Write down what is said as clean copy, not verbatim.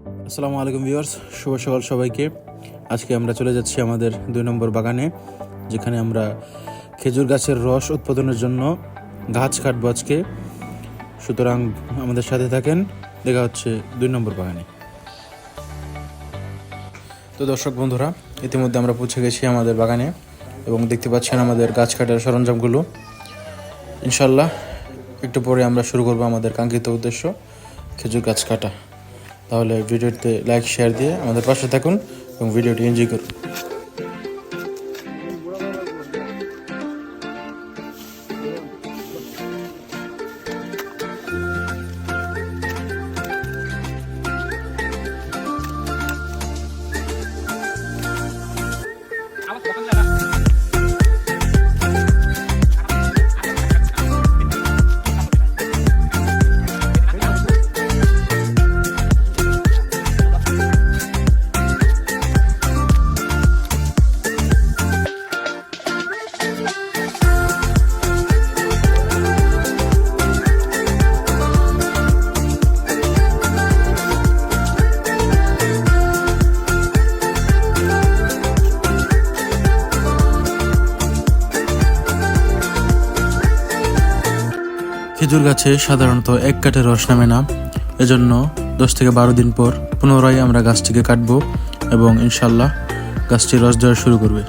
আসসালামু আলাইকুম ভিউয়ার্স, শুভ সকাল সবাইকে। আজকে আমরা চলে যাচ্ছি আমাদের 2 নম্বর বাগানে, যেখানে আমরা খেজুর গাছের রস উৎপাদনের জন্য গাছ কাটবো আজকে। সুতরাং আমাদের সাথে থাকেন, দেখা হচ্ছে 2 নম্বর বাগানে। তো দর্শক বন্ধুরা, ইতিমধ্যে আমরা পৌঁছে গেছি আমাদের বাগানে এবং দেখতে পাচ্ছেন আমাদের গাছ কাটার সরঞ্জামগুলো। ইনশাল্লাহ একটু পরে আমরা শুরু করবো আমাদের কাঙ্ক্ষিত উদ্দেশ্য, খেজুর গাছ কাটা। তাহলে ভিডিওতে লাইক শেয়ার দিয়ে আমাদের পাশে থাকুন এবং ভিডিওটি এনজয় করুন। খেজুর গাছে সাধারণত এক কাঠে রস নামে না, এজন্য 10 থেকে 12 দিন পর পুনরায় আমরা গাছটিকে কাটবো এবং ইনশাল্লাহ গাছটি রস দেওয়া শুরু করবে।